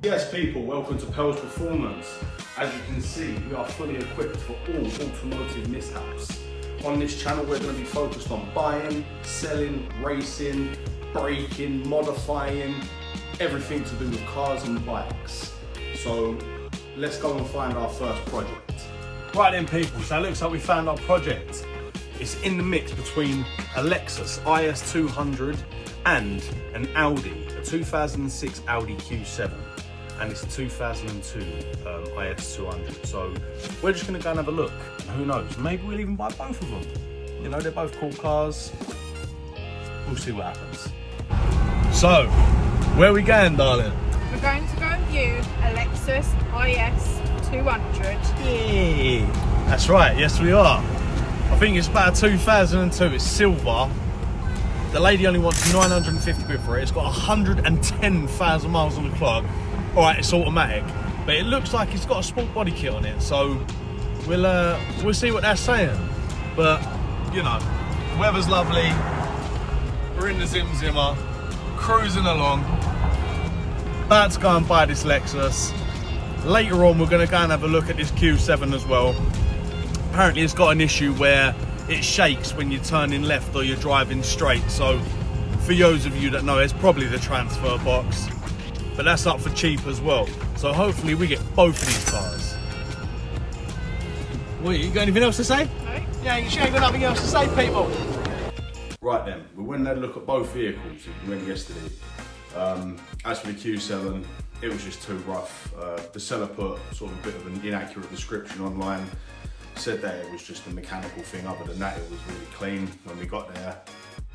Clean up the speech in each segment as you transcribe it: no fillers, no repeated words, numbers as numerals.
Yes people, welcome to Pells Performance. As you can see, we are fully equipped for all automotive mishaps. On this channel we're going to be focused on buying, selling, racing, braking, modifying, everything to do with cars and bikes. So let's go and find our first project. Right then people, so it looks like we found our project. It's in the mix between a Lexus IS200 and an Audi, a 2006 Audi Q7. And it's a 2002 IS200. So we're just gonna go and have a look. And who knows, maybe we'll even buy both of them. You know, they're both cool cars. We'll see what happens. So, where are we going, darling? We're going to go and view a Lexus IS200. Yeah, that's right, yes we are. I think it's about a 2002, it's silver. The lady only wants 950 quid for it. It's got 110,000 miles on the clock. All right, it's automatic, but it looks like it's got a sport body kit on it, so we'll see what they're saying. But you know, the weather's lovely. We're in the Zimmer, cruising along. About to go and buy this Lexus. Later on, we're going to go and have a look at this Q7 as well. Apparently, it's got an issue where it shakes when you're turning left or you're driving straight. So, for those of you that know, it's probably the transfer box. But that's up for cheap as well. So hopefully we get both of these cars. What, you got anything else to say? No. Yeah, you ain't got nothing else to say, people. Right then, we went and had a look at both vehicles. We went yesterday. As for the Q7, it was just too rough. The seller put sort of a bit of an inaccurate description online. Said that it was just a mechanical thing. Other than that, it was really clean. When we got there,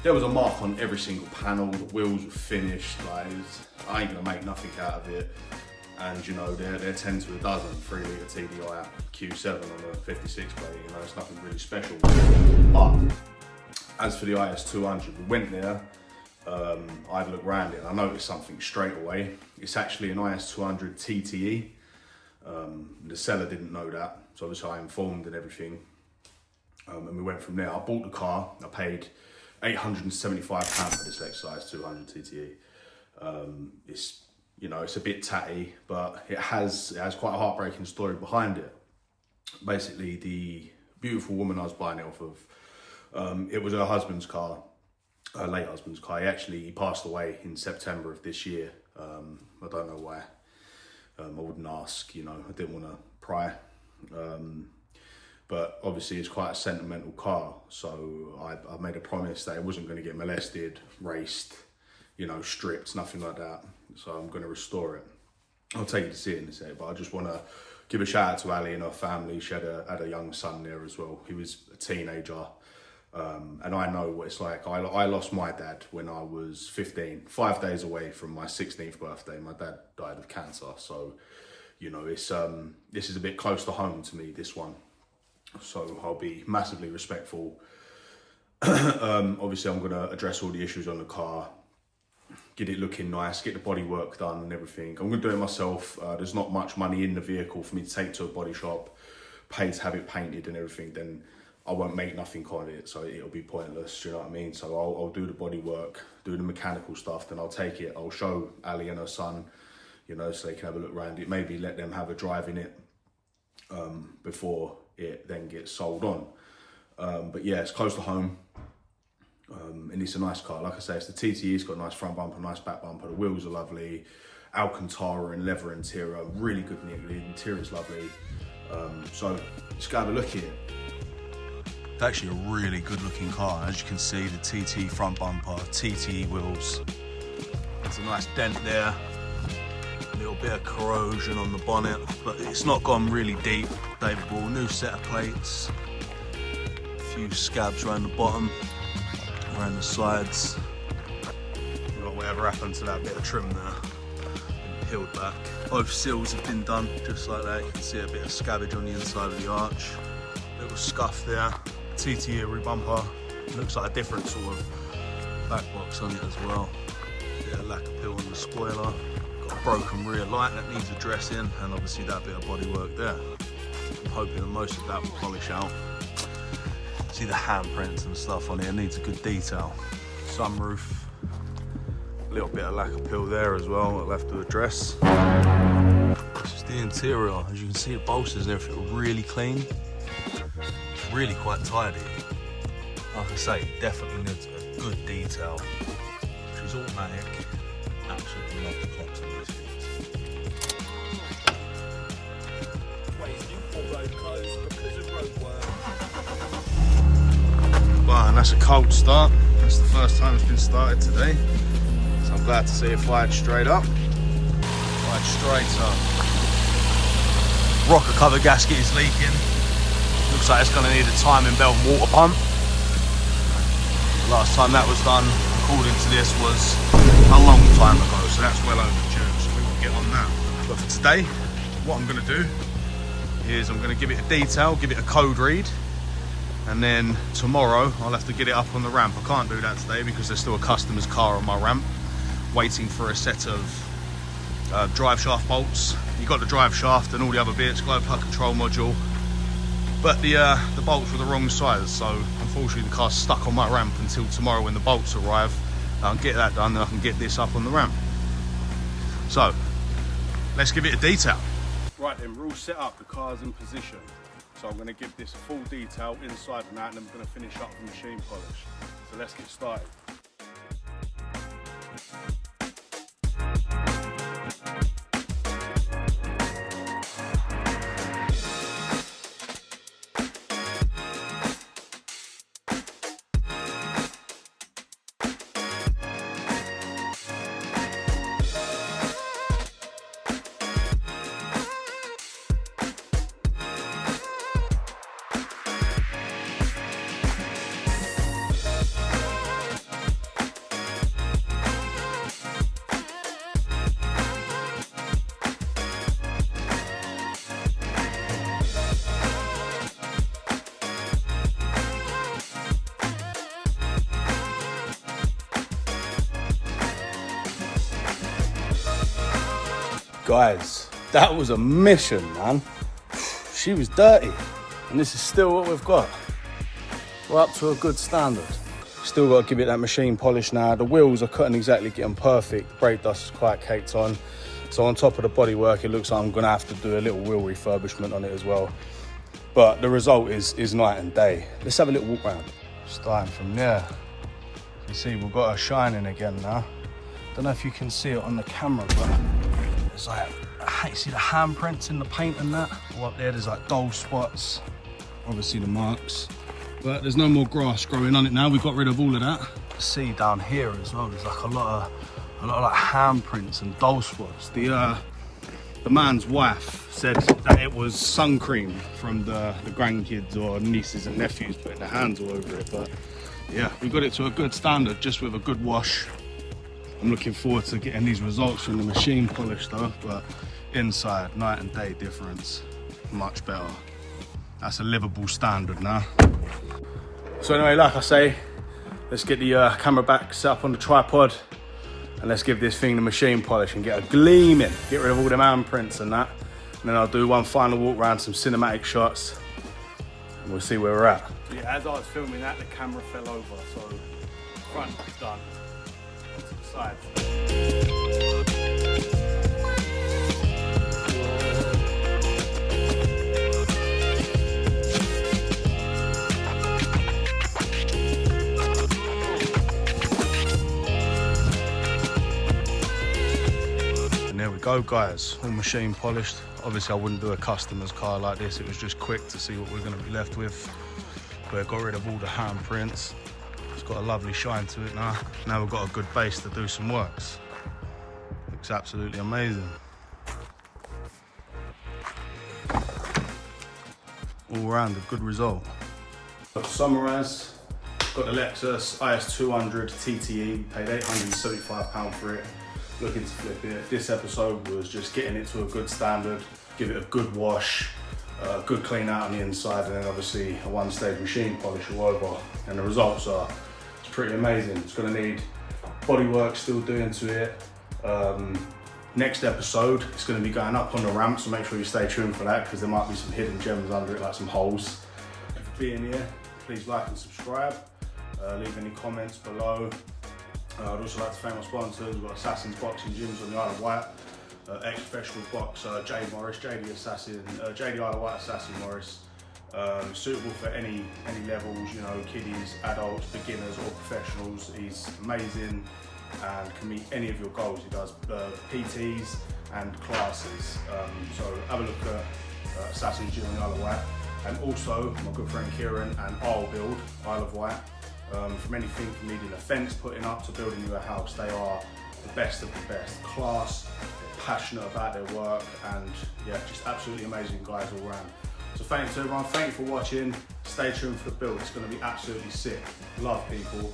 there was a mark on every single panel. The wheels were finished. Like, I ain't gonna make nothing out of it. And you know, they're 10 to a dozen 3 litre TDI Q7 on a 56 plate. You know, it's nothing really special. But as for the IS200, we went there. I had a look around it and I noticed something straight away. It's actually an IS200 TTE. The seller didn't know that, so obviously I informed and everything. And we went from there. I bought the car. I paid £875 for this Lexus IS200 TTE. It's, you know, it's a bit tatty, but it has quite a heartbreaking story behind it. Basically, the beautiful woman I was buying it off of, it was her husband's car, her late husband's car. He passed away in September of this year. I don't know why. I wouldn't ask, you know, I didn't want to pry. But obviously it's quite a sentimental car, so I made a promise that it wasn't going to get molested, raced, you know, stripped, nothing like that. So I'm going to restore it. I'll take you to see it in a sec, but I just want to give a shout out to Ali and her family. She had a young son there as well. He was a teenager, and I know what it's like. I lost my dad when I was 15, 5 days away from my 16th birthday. My dad died of cancer, so you know, it's this is a bit close to home to me, this one. So I'll be massively respectful. Obviously I'm going to address all the issues on the car, get it looking nice, get the body work done and everything. I'm going to do it myself. There's not much money in the vehicle for me to take to a body shop, pay to have it painted and everything. Then I won't make nothing on it, so it'll be pointless, do you know what I mean? So I'll do the body work, do the mechanical stuff, then I'll take it, I'll show Ali and her son, you know, so they can have a look around it, maybe let them have a drive in it before it then gets sold on. But yeah, it's close to home, and it's a nice car. Like I say, it's the TTE. It's got a nice front bumper, nice back bumper. The wheels are lovely, Alcantara and leather interior, really good nick. The interior's lovely. So just go have a look at it. It's actually a really good looking car. As you can see, the TTE front bumper, TTE wheels. There's a nice dent there. A little bit of corrosion on the bonnet, but it's not gone really deep. David Ball, new set of plates, a few scabs around the bottom, around the sides. Got whatever happened to that bit of trim there, peeled back. Both seals have been done just like that. You can see a bit of scabbage on the inside of the arch, little scuff there. TTE rear bumper, looks like a different sort of back box on it as well. Bit of lacquer peel on the spoiler. Got a broken rear light that needs addressing, and obviously that bit of bodywork there. I'm hoping that most of that will polish out. See the handprints and stuff on it needs a good detail. Sunroof, Little bit of lack of peel there as well, I'll have to address. This is the interior. As you can see, the bolsters and everything are really clean. It's really quite tidy. Like I say, definitely needs a good detail. She's automatic. Absolutely love the clocks on these things. Wow, and that's a cold start. That's the first time it's been started today. So I'm glad to see it fired straight up. Fired straight up. Rocker cover gasket is leaking. Looks like it's going to need a timing belt and water pump. The last time that was done, according to this, was a long time ago, so that's well overdue, so we will get on that. But for today, what I'm going to do is I'm going to give it a detail, give it a code read, and then tomorrow I'll have to get it up on the ramp. I can't do that today because there's still a customer's car on my ramp waiting for a set of drive shaft bolts. You've got the drive shaft and all the other bits, glow plug control module, but the bolts were the wrong size, so unfortunately the car's stuck on my ramp until tomorrow when the bolts arrive. I'll get that done, then I can get this up on the ramp. So let's give it a detail. Right then, we're all set up, the car's in position. So I'm going to give this a full detail inside and out, and then I'm going to finish up the machine polish. So let's get started. Guys, that was a mission, man. She was dirty, and this is still what we've got. We're up to a good standard. Still got to give it that machine polish now. The wheels I couldn't exactly get them perfect. The brake dust is quite caked on. So on top of the bodywork, it looks like I'm gonna have to do a little wheel refurbishment on it as well. But the result is night and day. Let's have a little walk around. Starting from there. You see, we've got her shining again now. Don't know if you can see it on the camera, but there's like, you see the handprints in the paint and that? Well, up there, there's like dull spots. Obviously the marks. But there's no more grass growing on it now. We've got rid of all of that. See down here as well, there's like a lot of like handprints and dull spots. The man's wife said that it was sun cream from the grandkids or nieces and nephews putting their hands all over it. But yeah, we got it to a good standard just with a good wash. I'm looking forward to getting these results from the machine polish though, but inside, night and day difference, much better. That's a livable standard now. So anyway, like I say, let's get the camera back set up on the tripod and let's give this thing the machine polish and get a gleam in, get rid of all them handprints and that. And then I'll do one final walk around, some cinematic shots, and we'll see where we're at. Yeah, as I was filming that, the camera fell over, so front is done. To the side. And there we go, guys, all machine polished. Obviously I wouldn't do a customer's car like this, it was just quick to see what we're going to be left with. But I got rid of all the handprints. It's got a lovely shine to it now. Now we've got a good base to do some works. Looks absolutely amazing. All around a good result. To summarise, got the Lexus IS200 TTE, paid £875 for it. Looking to flip it. This episode was just getting it to a good standard, give it a good wash, good clean out on the inside, and then obviously a one-stage machine polish all over. And the results are pretty amazing. It's going to need bodywork still doing to it. Next episode, it's going to be going up on the ramp, so make sure you stay tuned for that because there might be some hidden gems under it, like some holes. For being here, please like and subscribe. Leave any comments below. I'd also like to thank my sponsors. We've got Assassin's Boxing Gyms on the Isle of Wight, ex-professional boxer JD Morris, JD Isle of Wight Assassin Morris. Suitable for any levels, you know, kiddies, adults, beginners or professionals. He's amazing and can meet any of your goals. He does PTs and classes. So have a look at Assassin's Gym on the Isle of Wight. And also my good friend Kieran and I'll Build, Isle of Wight. From anything from needing a fence putting up to building you a house, they are the best of the best. Class, they're passionate about their work, and yeah, just absolutely amazing guys all around. So thank you to everyone, thank you for watching. Stay tuned for the build, it's going to be absolutely sick. Love, people.